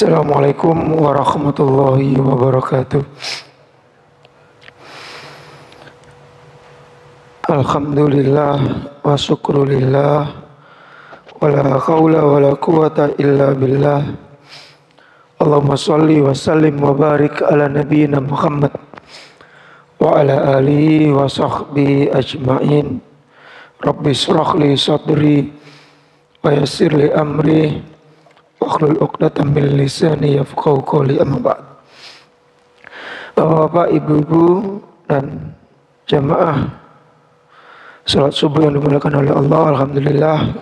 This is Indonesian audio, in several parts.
Assalamualaikum warahmatullahi wabarakatuh. Alhamdulillah wa syukrulillah wa la hawla wa la quwata illa billah. Allahumma salli wa sallim wa barik ala nabiyyina Muhammad wa ala alihi wa sahbihi ajma'in. Rabbi shrah li sadri wa yassir li amri wakhlul 'uqdatam min lisani yafqahu qawli, amma ba'd. Bapak-bapak, ibu-ibu dan jamaah salat subuh yang dimuliakan oleh Allah, alhamdulillah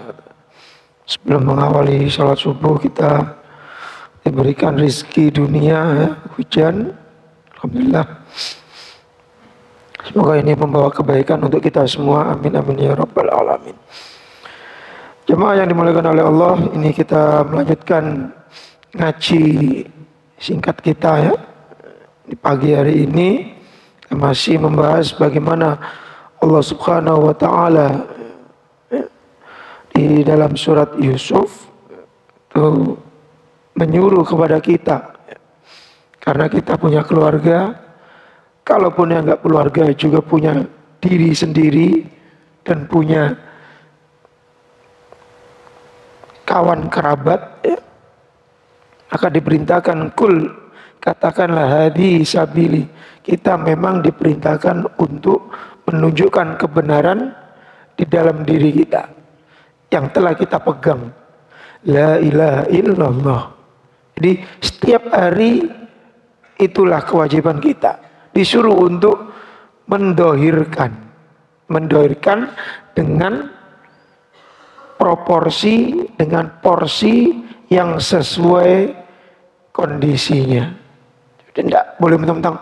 sebelum mengawali salat subuh kita diberikan rezeki dunia, hujan, alhamdulillah. Semoga ini membawa kebaikan untuk kita semua, amin amin ya rabbal alamin. Jemaah yang dimuliakan oleh Allah, ini kita melanjutkan ngaji singkat kita ya. Di pagi hari ini kita masih membahas bagaimana Allah Subhanahu wa taala di dalam surat Yusuf itu menyuruh kepada kita, karena kita punya keluarga, kalaupun yang enggak keluarga juga punya diri sendiri dan punya kawan kerabat, ya, maka diperintahkan kul, katakanlah hadi sabili, kita memang diperintahkan untuk menunjukkan kebenaran di dalam diri kita yang telah kita pegang, la ilaha illallah. Jadi setiap hari itulah kewajiban kita, disuruh untuk mendohirkan dengan proporsi, dengan porsi yang sesuai kondisinya. Jadi tidak boleh mentang-mentang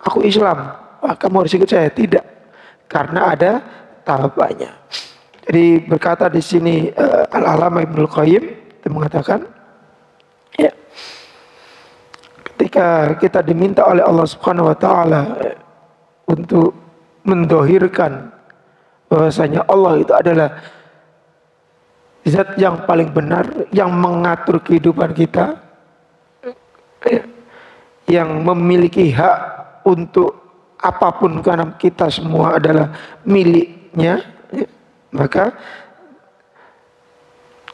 aku Islam, kamu harus ikut saya. Tidak, karena ada tahapannya. Jadi berkata di sini Al-Allamah Ibnul Qayyim itu mengatakan, ya, ketika kita diminta oleh Allah Subhanahu wa taala untuk mendohirkan bahwasanya Allah itu adalah zat yang paling benar, yang mengatur kehidupan kita, yang memiliki hak untuk apapun, karena kita semua adalah miliknya, maka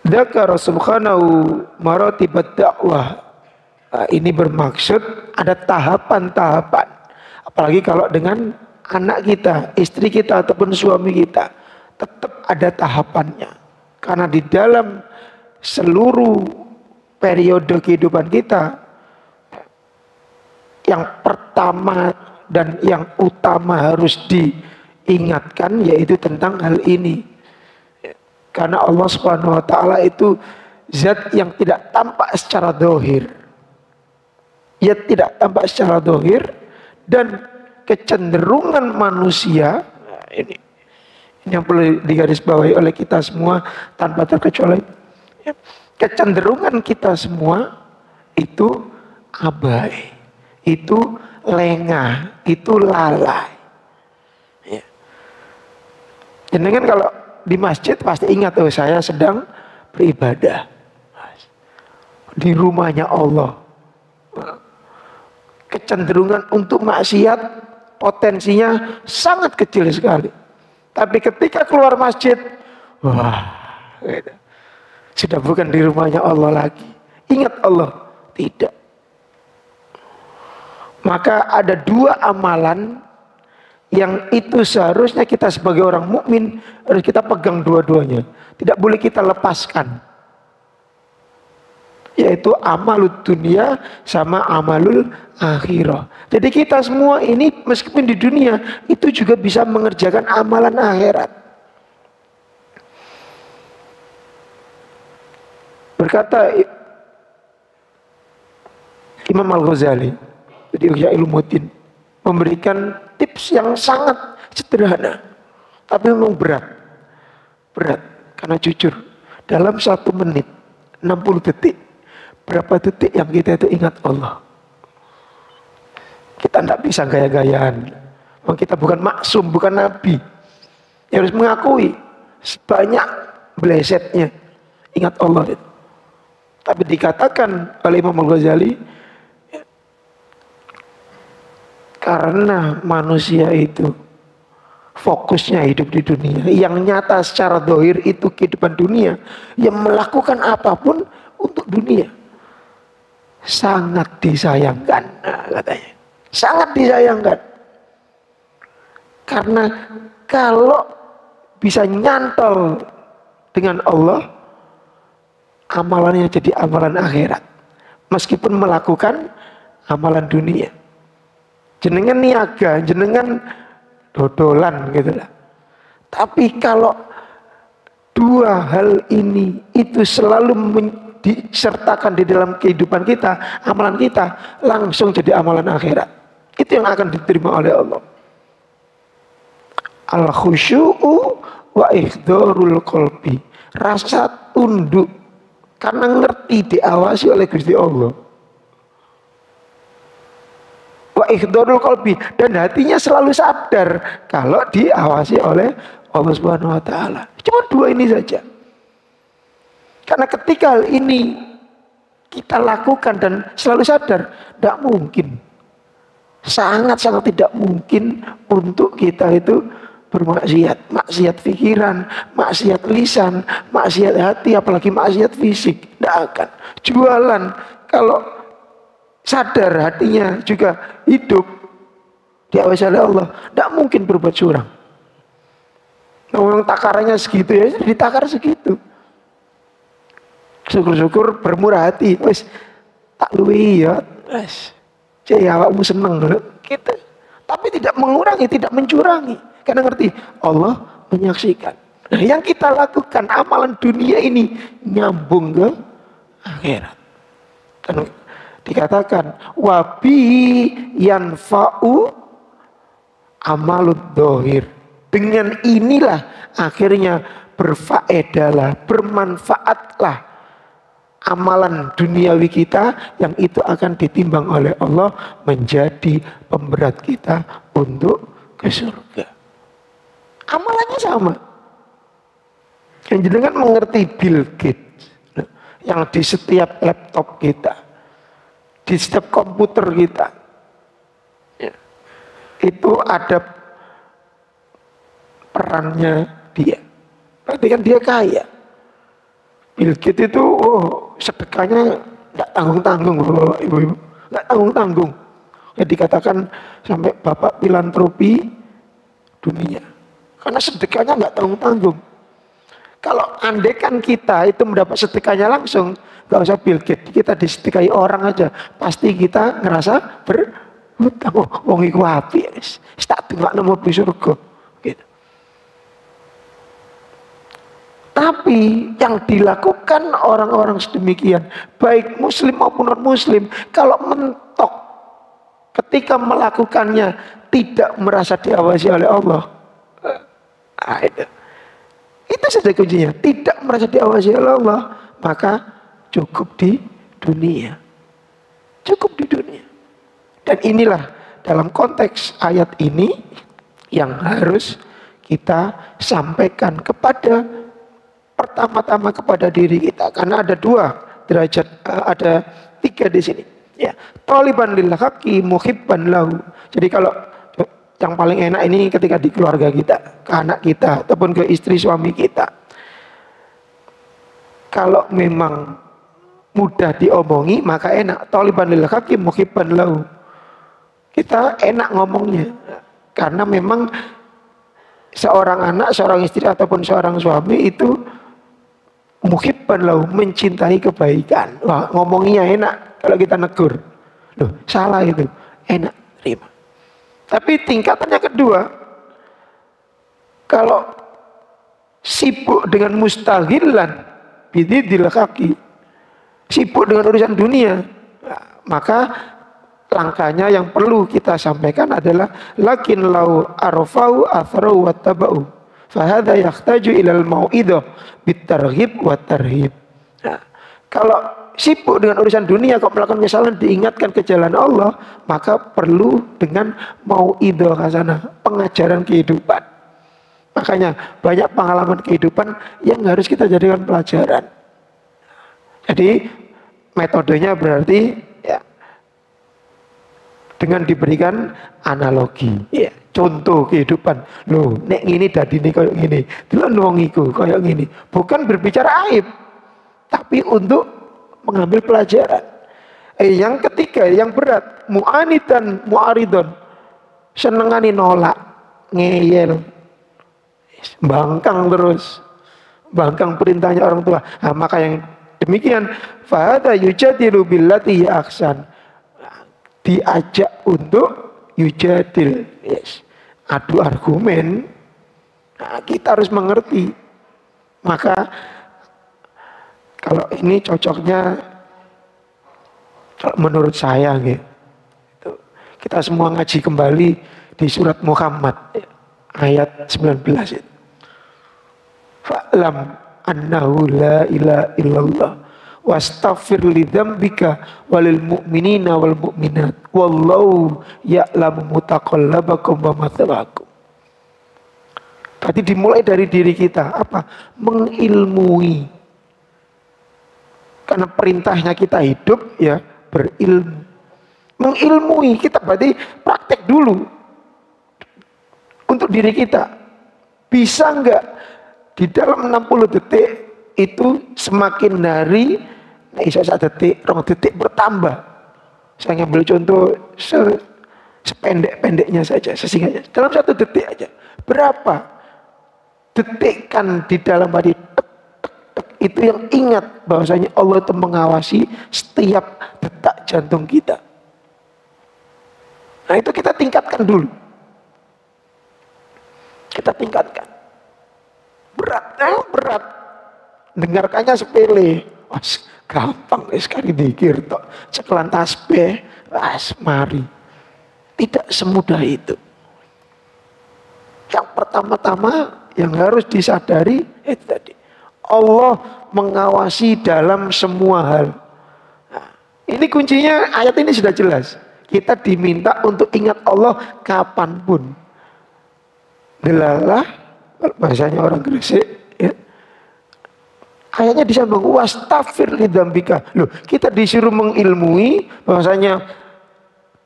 dzakara subhanahu maratibat dakwah. Ini bermaksud ada tahapan-tahapan, apalagi kalau dengan anak kita, istri kita ataupun suami kita, tetap ada tahapannya. Karena di dalam seluruh periode kehidupan kita, yang pertama dan yang utama harus diingatkan yaitu tentang hal ini. Karena Allah Subhanahu wa taala itu zat yang tidak tampak secara dohir. Ia tidak tampak secara dohir, dan kecenderungan manusia, ini yang perlu digarisbawahi oleh kita semua tanpa terkecuali, ya, kecenderungan kita semua itu abai, itu lengah, itu lalai, ya. Jangan kalau di masjid pasti ingat, oh saya sedang beribadah di rumahnya Allah. Kecenderungan untuk maksiat potensinya sangat kecil sekali. Tapi ketika keluar masjid, wah, gitu, sudah bukan di rumahnya Allah lagi. Ingat Allah? Tidak. Maka ada dua amalan yang itu seharusnya kita sebagai orang mukmin harus kita pegang dua-duanya. Tidak boleh kita lepaskan. Yaitu amalul dunia sama amalul akhirah. Jadi kita semua ini meskipun di dunia itu juga bisa mengerjakan amalan akhirat. Berkata Imam Al-Ghazali di Ihya Ulumuddin, memberikan tips yang sangat sederhana tapi memang berat karena jujur, dalam 1 menit 60 detik, berapa detik yang kita itu ingat Allah? Kita tidak bisa gaya-gayaan. Kita bukan maksum, bukan nabi. Ya harus mengakui sebanyak blesetnya ingat Allah itu. Tapi dikatakan oleh Imam Al-Ghazali, karena manusia itu fokusnya hidup di dunia, yang nyata secara zahir itu kehidupan dunia, yang melakukan apapun untuk dunia, sangat disayangkan, katanya. Sangat disayangkan. Karena kalau bisa nyantol dengan Allah, amalannya jadi amalan akhirat, meskipun melakukan amalan dunia. Jenengan niaga, jenengan dodolan gitu lah. Tapi kalau dua hal ini itu selalu disertakan di dalam kehidupan kita, amalan kita langsung jadi amalan akhirat. Itu yang akan diterima oleh Allah. Al-khusyu'u wa ihdharul qalbi. Rasa tunduk karena ngerti diawasi oleh Gusti Allah. Wa ihdharul qalbi, dan hatinya selalu sadar kalau diawasi oleh Allah Subhanahu wa taala. Cuma dua ini saja. Karena ketika hal ini kita lakukan dan selalu sadar, tidak mungkin, sangat-sangat tidak mungkin untuk kita itu bermaksiat. Maksiat pikiran, maksiat lisan, maksiat hati, apalagi maksiat fisik. Tidak akan. Jualan, kalau sadar hatinya juga hidup diawasi oleh Allah, tidak mungkin berbuat curang. Nah, memang takarannya segitu ya, ditakar segitu. Syukur-syukur bermurah hati, wes tak luwi ya, wes jadi awakmu seneng gitu. Tapi tidak mengurangi, tidak mencurangi, karena ngerti Allah menyaksikan. Nah, yang kita lakukan amalan dunia ini nyambung ke akhirat. Dan dikatakan wabi yanfa'u amalud dohir. Dengan inilah akhirnya berfaedahlah, bermanfaatlah amalan duniawi kita, yang itu akan ditimbang oleh Allah menjadi pemberat kita untuk ke surga. Amalannya sama. Yang jenengan mengerti Bill Gates, yang di setiap laptop kita, di setiap komputer kita, itu ada perannya dia. Berarti kan dia kaya. Bill Gates itu sedekahnya nggak tanggung-tanggung, ibu-ibu, nggak tanggung-tanggung. Ya dikatakan sampai bapak filantropi dunia, karena sedekahnya nggak tanggung-tanggung. Kalau andekan kita itu mendapat sedekahnya langsung, nggak usah Bill Gates, kita disedekahi orang aja, pasti kita ngerasa berhutang. Wong iku apik, wis tak tengok nemu surga. Gitu. Tapi yang dilakukan orang-orang sedemikian, baik muslim maupun non muslim, kalau mentok ketika melakukannya tidak merasa diawasi oleh Allah, itu saja kuncinya. Tidak merasa diawasi oleh Allah, maka cukup di dunia, cukup di dunia. Dan inilah dalam konteks ayat ini yang harus kita sampaikan kepada pertama-tama kepada diri kita, karena ada dua derajat, ada tiga di sini. Ya, taliban lil haqqi muhibban lahu. Jadi kalau yang paling enak ini ketika di keluarga kita, ke anak kita ataupun ke istri suami kita, kalau memang mudah diomongi maka enak. Taliban lil haqqi muhibban lahu. Kita enak ngomongnya karena memang seorang anak, seorang istri ataupun seorang suami itu muhibban lahu, mencintai kebaikan. Wah, ngomongnya enak kalau kita negur. Loh, salah itu. Enak, terima. Tapi tingkatannya kedua, kalau sibuk dengan mustaghilan bididil kaki, sibuk dengan urusan dunia, maka langkahnya yang perlu kita sampaikan adalah lakin lau arfau athrau wattabau fahadha yahtaju ilal mau'idah bitarghib wa tarhib. Nah, kalau sibuk dengan urusan dunia, kalau melakukan kesalahan diingatkan ke jalan Allah, maka perlu dengan mau'idah hasanah, pengajaran kehidupan. Makanya banyak pengalaman kehidupan yang harus kita jadikan pelajaran. Jadi metodenya berarti ya dengan diberikan analogi, ya, contoh kehidupan. Loh, nek ngini dadine kayak gini, delok wong iku kayak gini. Bukan berbicara aib, tapi untuk mengambil pelajaran. Yang ketiga, yang berat, mu'anidan mu'aridon. Senengani nolak, ngeyel, bangkang terus, bangkang perintahnya orang tua. Nah, maka yang demikian, fahada yujadilu billati ahsan, diajak untuk yujadil, yes, adu argumen. Nah, kita harus mengerti. Maka kalau ini cocoknya, kalau menurut saya gitu, kita semua ngaji kembali di surat Muhammad ayat 19 itu. Fa'lam annahu la ilaha illallah wastaghfir lidzambika walil mu'minina wal mu'minat wallahu ya'lamu mutaqallabakum wa mathwaakum. Berarti dimulai dari diri kita, apa? Mengilmui. Karena perintahnya kita hidup ya berilmu. Mengilmui, kita berarti praktek dulu untuk diri kita. Bisa enggak di dalam 60 detik itu semakin hari, nah iso 1 detik, 2 detik bertambah. Saya ngambil contoh sependek-pendeknya saja, sesingkatnya. Dalam 1 detik aja, berapa detik kan di dalam hati itu yang ingat bahwasanya Allah itu mengawasi setiap detak jantung kita. Nah itu kita tingkatkan dulu. Kita tingkatkan. Berat. Dengarkannya sepele. Wah, gampang sekali dikir tok. Cekelan tasbih, mari. Tidak semudah itu. Yang pertama-tama yang harus disadari itu tadi. Allah mengawasi dalam semua hal. Nah, ini kuncinya, ayat ini sudah jelas. Kita diminta untuk ingat Allah kapanpun. Delalah, bahasanya orang Gresik, ya. Ayatnya disambung wastaghfir lidzambika. Loh, kita disuruh mengilmui bahwasanya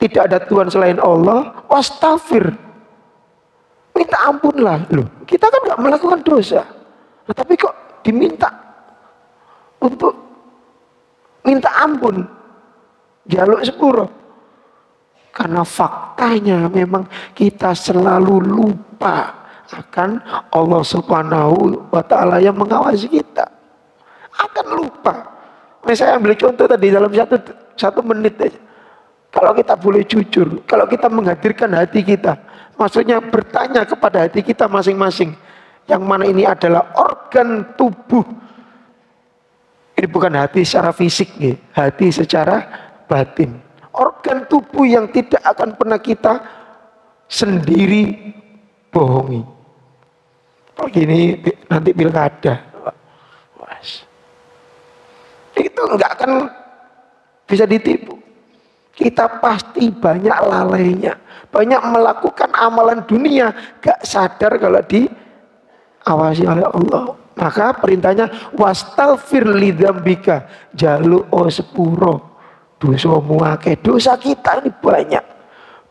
tidak ada Tuhan selain Allah. Wastaghfir, minta ampunlah. Loh, kita kan nggak melakukan dosa. Nah, tapi kok diminta untuk minta ampun, jaluk sepuro. Karena faktanya memang kita selalu lupa akan Allah Subhanahu wa ta'ala yang mengawasi kita. Akan lupa. Saya ambil contoh tadi dalam satu menit aja. Kalau kita boleh jujur, kalau kita menghadirkan hati kita, maksudnya bertanya kepada hati kita masing-masing, yang mana ini adalah organ tubuh. Ini bukan hati secara fisik, hati secara batin. Organ tubuh yang tidak akan pernah kita sendiri bohongi. Begini nanti pilkada, itu enggak akan bisa ditipu. Kita pasti banyak lalainya, banyak melakukan amalan dunia, gak sadar kalau diawasi oleh Allah. Maka perintahnya wastaghfir lidzambika, jaluk sepuro. Dosamu akeh, dosa kita ini banyak.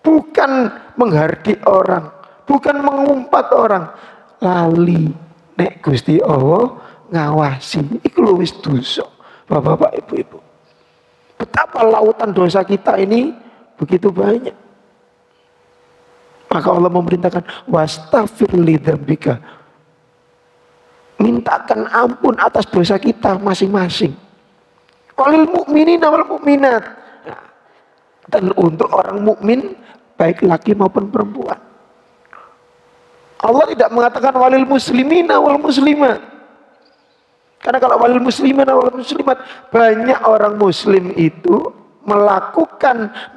Bukan menghardik orang, bukan mengumpat orang. Lali nek Gusti Allah ngawasi, iku lho wis dosa. Bapak-bapak, ibu-ibu, betapa lautan dosa kita ini begitu banyak. Maka Allah memerintahkan wastaghfir lidzambika, mintakan ampun atas dosa kita masing-masing. Walil mu'minina wal mu'minat, dan untuk orang mukmin baik laki maupun perempuan. Allah tidak mengatakan walil muslimina wal muslimat. Karena kalau walil muslimina wal muslimat, banyak orang muslim itu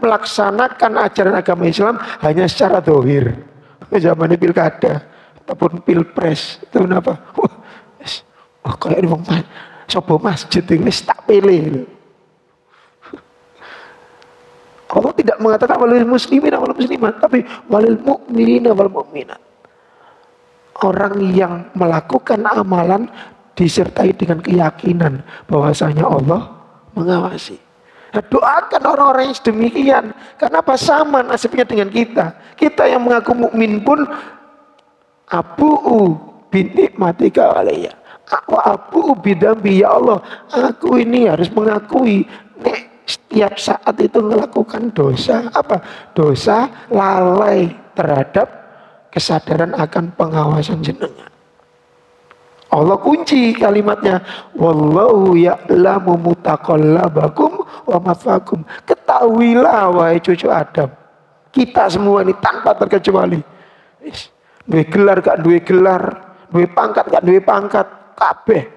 melaksanakan ajaran agama Islam hanya secara zahir. Zaman pilkada ataupun pilpres itu kenapa? Wah, kayak wong sopo masjid ini tak pilih. Allah tidak mengatakan walil muslimin wal muslimat, tapi walil mu'minina wal mu'minat. Orang yang melakukan amalan disertai dengan keyakinan bahwasanya Allah mengawasi. Nah, doakan orang-orang yang sedemikian. Kenapa sama nasibnya dengan kita? Kita yang mengaku mukmin pun abu'u binikmatika alayya. Wa abu'u bidambi, ya Allah, aku ini harus mengakui setiap saat itu melakukan dosa. Apa? Dosa lalai terhadap kesadaran akan pengawasan jenengan. Allah kunci kalimatnya, wallahu ya'lamu mutaqallabakum wa mathwakum. Ketahuilah wahai cucu Adam, kita semua ini tanpa terkecuali, duwe gelar gak duwe gelar, duwe pangkat gak duwe pangkat, kabeh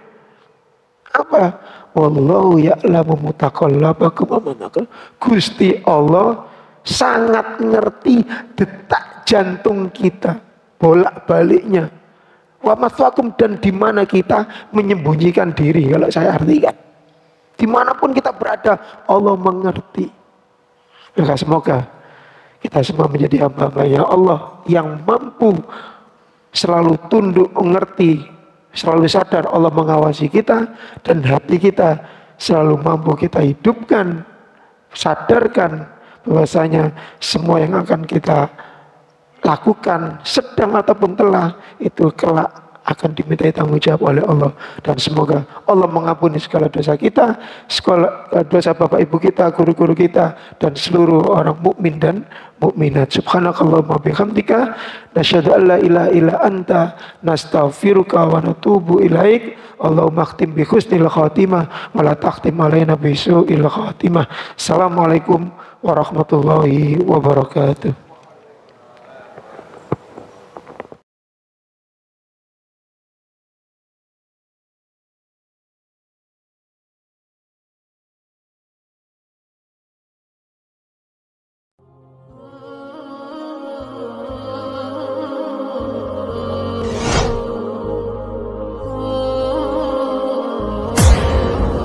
apa? Wallahu ya'lamu mutaqallabakum wa mathwakum. Gusti Allah sangat ngerti detak jantung kita, bolak-baliknya. Wa mathwakum, dan di mana kita menyembunyikan diri. Kalau saya artikan, dimanapun kita berada, Allah mengerti. Maka semoga kita semua menjadi hamba-hambanya Allah yang mampu selalu tunduk mengerti, selalu sadar Allah mengawasi kita, dan hati kita selalu mampu kita hidupkan, sadarkan bahwasanya semua yang akan kita lakukan, sedang ataupun telah, itu kelak akan dimintai tanggung jawab oleh Allah. Dan semoga Allah mengampuni segala dosa kita, segala dosa bapak ibu kita, guru-guru kita, dan seluruh orang mukmin dan mukminat. Subhanakallahumma bihamdika, nasyhadu an la ilaha illa anta, nastaghfiruka wa natubu ilaik. Allahumma khtim bi husnil khatimah wa la takhtim alaina bi su'il khatimah. Assalamualaikum warahmatullahi wabarakatuh.